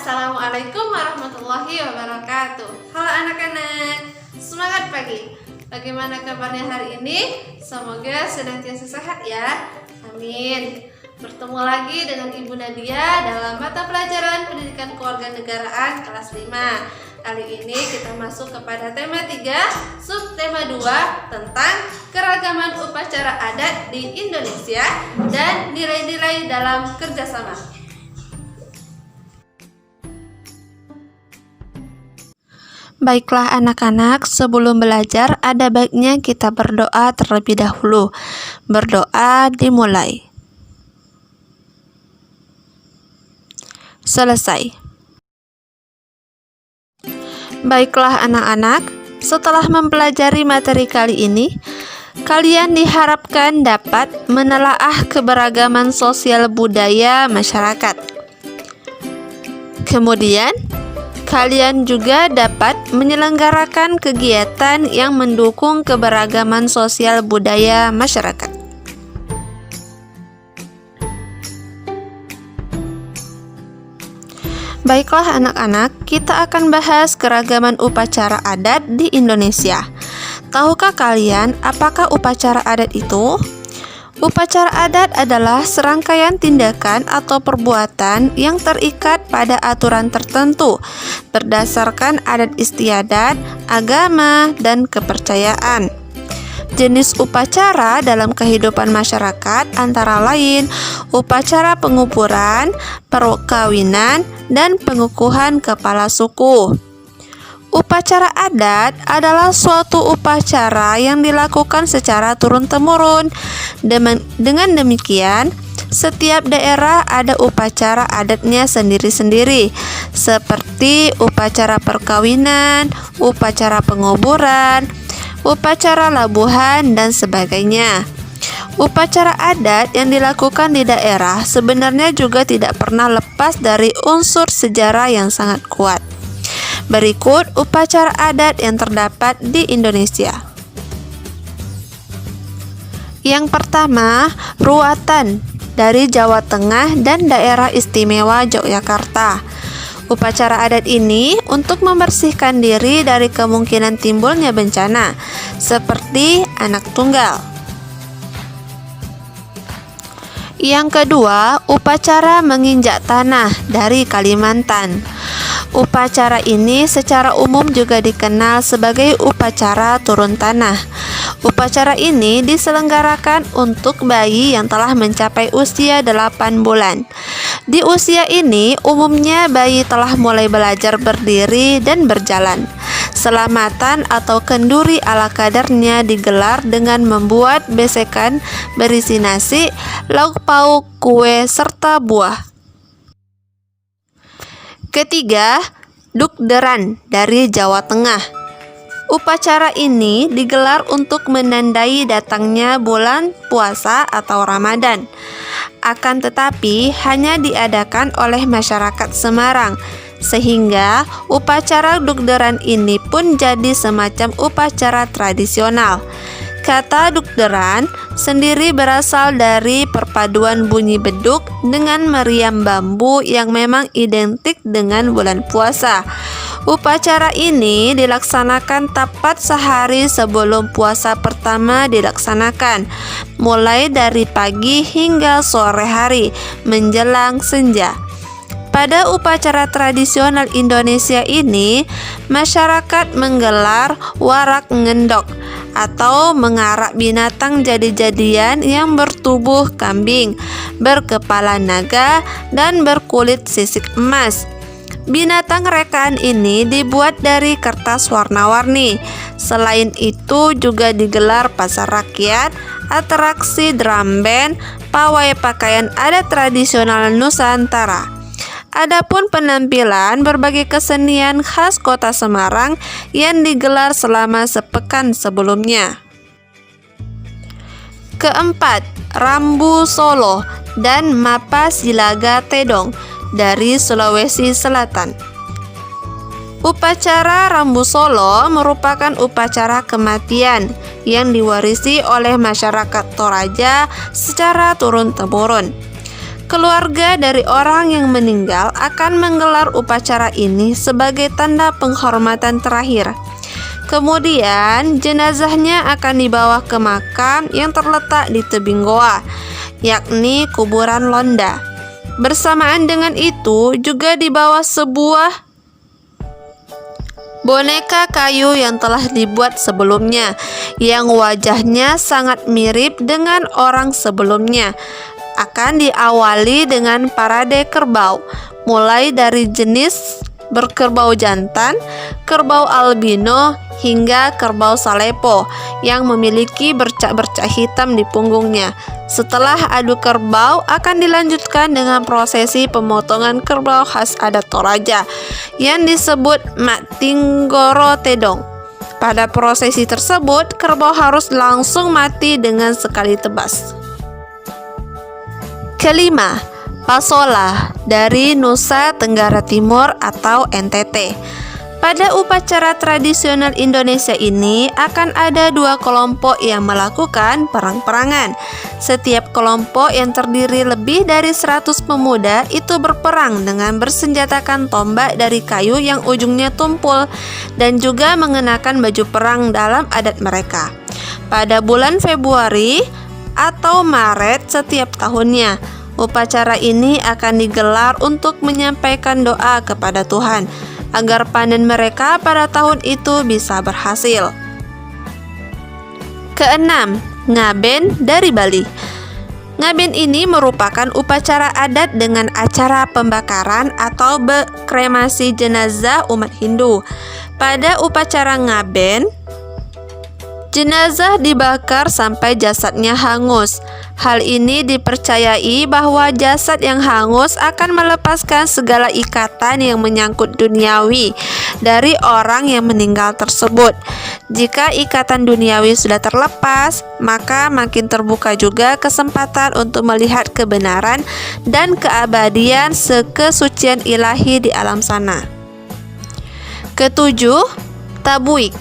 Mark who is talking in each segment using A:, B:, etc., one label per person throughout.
A: Assalamualaikum warahmatullahi wabarakatuh. Halo anak-anak, semangat pagi. Bagaimana kabarnya hari ini? Semoga senantiasa sehat ya. Amin. Bertemu lagi dengan Ibu Nadia dalam mata pelajaran Pendidikan Kewarganegaraan kelas 5. Kali ini kita masuk kepada tema 3, subtema 2 tentang keragaman upacara adat di Indonesia dan nilai-nilai dalam kerjasama. Baiklah anak-anak, sebelum belajar ada baiknya kita berdoa terlebih dahulu. Berdoa dimulai. Selesai. Baiklah anak-anak, setelah mempelajari materi kali ini, kalian diharapkan dapat menelaah keberagaman sosial budaya masyarakat. Kemudian, kalian juga dapat menyelenggarakan kegiatan yang mendukung keberagaman sosial budaya masyarakat. Baiklah anak-anak, kita akan bahas keragaman upacara adat di Indonesia. Tahukah kalian apakah upacara adat itu? Upacara adat adalah serangkaian tindakan atau perbuatan yang terikat pada aturan tertentu berdasarkan adat istiadat, agama, dan kepercayaan. Jenis upacara dalam kehidupan masyarakat antara lain upacara penguburan, perkawinan, dan pengukuhan kepala suku. Upacara adat adalah suatu upacara yang dilakukan secara turun-temurun. Dengan demikian, setiap daerah ada upacara adatnya sendiri-sendiri, seperti upacara perkawinan, upacara penguburan, upacara labuhan, dan sebagainya. Upacara adat yang dilakukan di daerah sebenarnya juga tidak pernah lepas dari unsur sejarah yang sangat kuat. Berikut upacara adat yang terdapat di Indonesia. Yang pertama, ruatan dari Jawa Tengah dan daerah istimewa Yogyakarta. Upacara adat ini untuk membersihkan diri dari kemungkinan timbulnya bencana, seperti anak tunggal. Yang kedua, upacara menginjak tanah dari Kalimantan. Upacara ini secara umum juga dikenal sebagai upacara turun tanah. Upacara ini diselenggarakan untuk bayi yang telah mencapai usia 8 bulan. Di usia ini, umumnya bayi telah mulai belajar berdiri dan berjalan. Selamatan atau kenduri ala kadarnya digelar dengan membuat besekan berisi nasi, lauk pauk, kue, serta buah. Ketiga, Dukderan dari Jawa Tengah. Upacara ini digelar untuk menandai datangnya bulan puasa atau Ramadan. Akan tetapi hanya diadakan oleh masyarakat Semarang, sehingga upacara Dukderan ini pun jadi semacam upacara tradisional. Kata Dukderan sendiri berasal dari perpaduan bunyi beduk dengan meriam bambu yang memang identik dengan bulan puasa. Upacara ini dilaksanakan tepat sehari sebelum puasa pertama dilaksanakan, mulai dari pagi hingga sore hari menjelang senja. Pada upacara tradisional Indonesia ini, masyarakat menggelar warak ngendok atau mengarak binatang jadi-jadian yang bertubuh kambing, berkepala naga, dan berkulit sisik emas. Binatang rekaan ini dibuat dari kertas warna-warni. Selain itu juga digelar pasar rakyat, atraksi drum band, pawai pakaian adat tradisional Nusantara. Adapun penampilan berbagai kesenian khas kota Semarang yang digelar selama sepekan sebelumnya. Keempat, Rambu Solo dan Mapa Silaga Tedong dari Sulawesi Selatan. Upacara Rambu Solo merupakan upacara kematian yang diwarisi oleh masyarakat Toraja secara turun-temurun. Keluarga dari orang yang meninggal akan menggelar upacara ini sebagai tanda penghormatan terakhir. Kemudian jenazahnya akan dibawa ke makam yang terletak di tebing goa, yakni kuburan Londa. Bersamaan dengan itu juga dibawa sebuah boneka kayu yang telah dibuat sebelumnya, yang wajahnya sangat mirip dengan orang sebelumnya. Akan diawali dengan parade kerbau, mulai dari jenis berkerbau jantan, kerbau albino, hingga kerbau salepo yang memiliki bercak-bercak hitam di punggungnya. Setelah adu kerbau akan dilanjutkan dengan prosesi pemotongan kerbau khas adat Toraja yang disebut Matinggoro Tedong. Pada prosesi tersebut, kerbau harus langsung mati dengan sekali tebas. Kelima, Pasola dari Nusa Tenggara Timur atau NTT. Pada upacara tradisional Indonesia ini akan ada dua kelompok yang melakukan perang-perangan. Setiap kelompok yang terdiri lebih dari 100 pemuda itu berperang dengan bersenjatakan tombak dari kayu yang ujungnya tumpul dan juga mengenakan baju perang dalam adat mereka. Pada bulan Februari atau Maret setiap tahunnya, upacara ini akan digelar untuk menyampaikan doa kepada Tuhan agar panen mereka pada tahun itu bisa berhasil. Keenam, Ngaben dari Bali. Ngaben ini merupakan upacara adat dengan acara pembakaran atau kremasi jenazah umat Hindu. Pada upacara Ngaben, jenazah dibakar sampai jasadnya hangus. Hal ini dipercayai bahwa jasad yang hangus akan melepaskan segala ikatan yang menyangkut duniawi dari orang yang meninggal tersebut. Jika ikatan duniawi sudah terlepas, maka makin terbuka juga kesempatan untuk melihat kebenaran dan keabadian kesucian ilahi di alam sana. Ketujuh, Tabuik.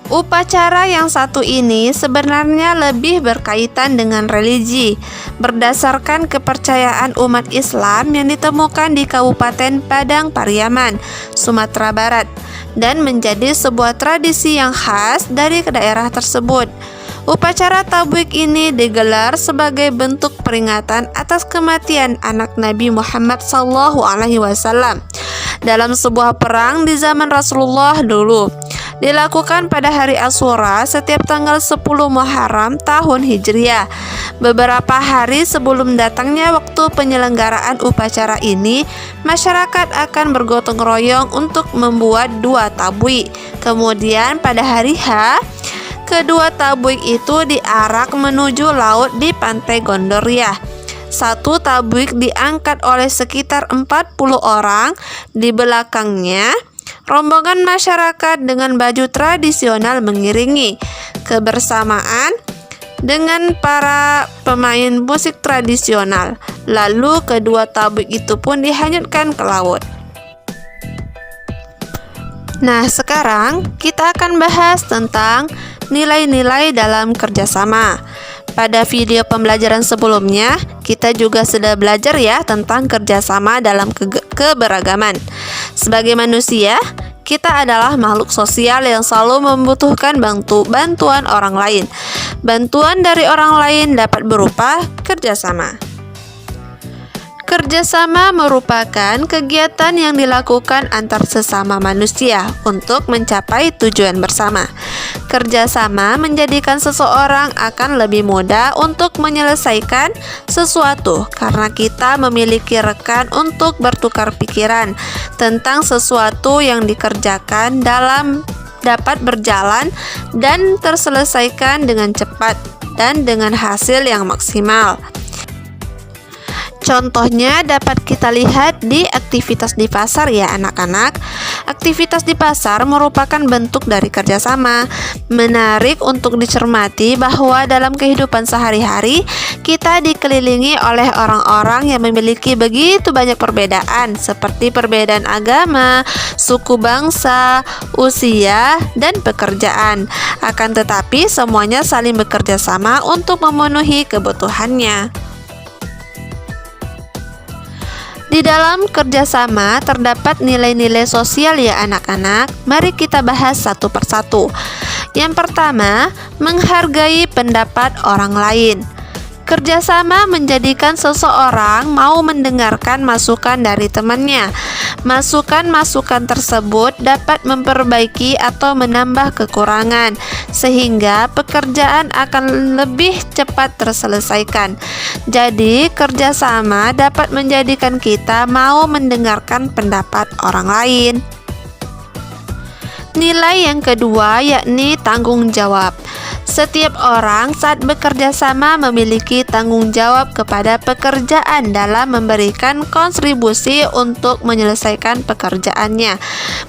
A: Upacara yang satu ini sebenarnya lebih berkaitan dengan religi, berdasarkan kepercayaan umat Islam yang ditemukan di Kabupaten Padang Pariaman, Sumatera Barat, dan menjadi sebuah tradisi yang khas dari daerah tersebut. Upacara Tabuik ini digelar sebagai bentuk peringatan atas kematian anak Nabi Muhammad SAW dalam sebuah perang di zaman Rasulullah dulu. Dilakukan pada hari Asyura setiap tanggal 10 Muharram tahun Hijriah. Beberapa hari sebelum datangnya waktu penyelenggaraan upacara ini, masyarakat akan bergotong royong untuk membuat dua tabui. Kemudian pada hari H, kedua tabuik itu diarak menuju laut di pantai Gondoriah. Satu tabuik diangkat oleh sekitar 40 orang. Di belakangnya, rombongan masyarakat dengan baju tradisional mengiringi, kebersamaan dengan para pemain musik tradisional. Lalu kedua tabuik itu pun dihanyutkan ke laut. Nah, sekarang kita akan bahas tentang nilai-nilai dalam kerjasama. Pada video pembelajaran sebelumnya, kita juga sudah belajar ya tentang kerjasama dalam keberagaman. Sebagai manusia, kita adalah makhluk sosial yang selalu membutuhkan bantuan orang lain. Bantuan dari orang lain dapat berupa kerjasama. Kerjasama merupakan kegiatan yang dilakukan antar sesama manusia untuk mencapai tujuan bersama. Kerjasama menjadikan seseorang akan lebih mudah untuk menyelesaikan sesuatu karena kita memiliki rekan untuk bertukar pikiran tentang sesuatu yang dikerjakan dapat berjalan dan terselesaikan dengan cepat dan dengan hasil yang maksimal. Contohnya dapat kita lihat di aktivitas di pasar ya anak-anak. Aktivitas di pasar merupakan bentuk dari kerjasama. Menarik untuk dicermati bahwa dalam kehidupan sehari-hari kita dikelilingi oleh orang-orang yang memiliki begitu banyak perbedaan seperti perbedaan agama, suku bangsa, usia, dan pekerjaan. Akan tetapi semuanya saling bekerja sama untuk memenuhi kebutuhannya. Di dalam kerjasama terdapat nilai-nilai sosial ya anak-anak. Mari kita bahas satu persatu. Yang pertama, menghargai pendapat orang lain. Kerjasama menjadikan seseorang mau mendengarkan masukan dari temannya. Masukan-masukan tersebut dapat memperbaiki atau menambah kekurangan, sehingga pekerjaan akan lebih cepat terselesaikan. Jadi, kerjasama dapat menjadikan kita mau mendengarkan pendapat orang lain. Nilai yang kedua yakni tanggung jawab. Setiap orang saat bekerja sama memiliki tanggung jawab kepada pekerjaan dalam memberikan kontribusi untuk menyelesaikan pekerjaannya,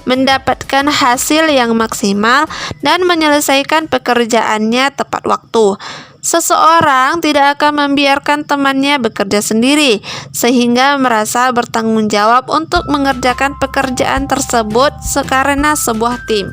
A: mendapatkan hasil yang maksimal, dan menyelesaikan pekerjaannya tepat waktu. Seseorang tidak akan membiarkan temannya bekerja sendiri, sehingga merasa bertanggung jawab untuk mengerjakan pekerjaan tersebut karena sebuah tim.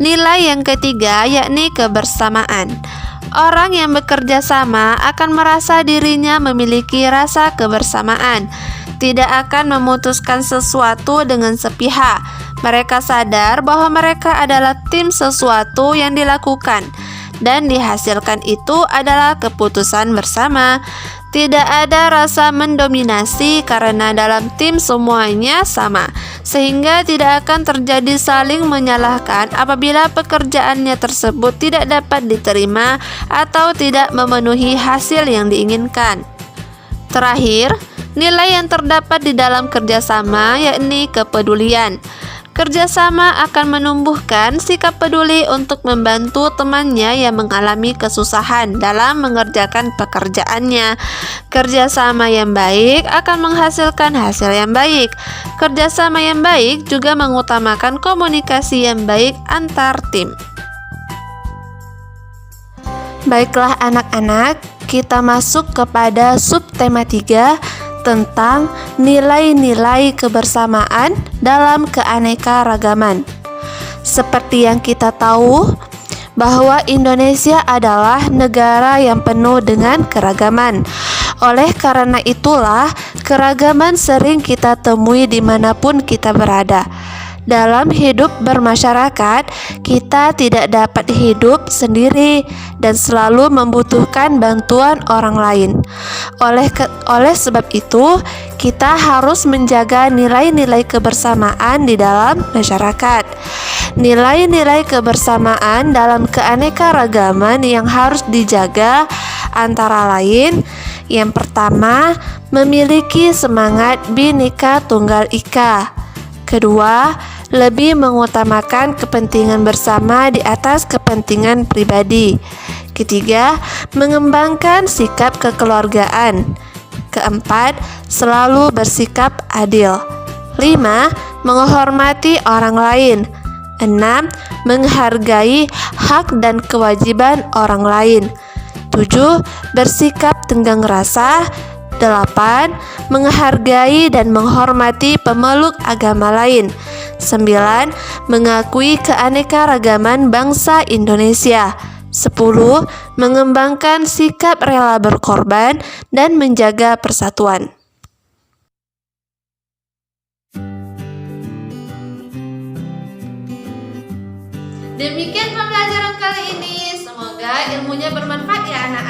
A: Nilai yang ketiga yakni kebersamaan. Orang yang bekerja sama akan merasa dirinya memiliki rasa kebersamaan, tidak akan memutuskan sesuatu dengan sepihak. Mereka sadar bahwa mereka adalah tim sesuatu yang dilakukan, dan dihasilkan itu adalah keputusan bersama. Tidak ada rasa mendominasi karena dalam tim semuanya sama, sehingga tidak akan terjadi saling menyalahkan apabila pekerjaannya tersebut tidak dapat diterima atau tidak memenuhi hasil yang diinginkan. Terakhir, nilai yang terdapat di dalam kerjasama yakni kepedulian. Kerjasama akan menumbuhkan sikap peduli untuk membantu temannya yang mengalami kesusahan dalam mengerjakan pekerjaannya. Kerjasama yang baik akan menghasilkan hasil yang baik. Kerjasama yang baik juga mengutamakan komunikasi yang baik antar tim. Baiklah anak-anak, kita masuk kepada subtema 3 tentang nilai-nilai kebersamaan dalam keanekaragaman. Seperti yang kita tahu bahwa Indonesia adalah negara yang penuh dengan keragaman. Oleh karena itulah, keragaman sering kita temui dimanapun kita berada. Dalam hidup bermasyarakat, kita tidak dapat hidup sendiri dan selalu membutuhkan bantuan orang lain. Oleh sebab itu, kita harus menjaga nilai-nilai kebersamaan di dalam masyarakat. Nilai-nilai kebersamaan dalam keanekaragaman yang harus dijaga antara lain: yang pertama, memiliki semangat Bhinneka Tunggal Ika. Kedua, lebih mengutamakan kepentingan bersama di atas kepentingan pribadi. Ketiga, mengembangkan sikap kekeluargaan. Keempat, selalu bersikap adil. 5. Menghormati orang lain. 6. Menghargai hak dan kewajiban orang lain. 7. Bersikap tenggang rasa. 8. Menghargai dan menghormati pemeluk agama lain. 9. Mengakui keanekaragaman bangsa Indonesia. 10. Mengembangkan sikap rela berkorban dan menjaga persatuan. Demikian pembelajaran kali ini. Semoga ilmunya bermanfaat ya anak.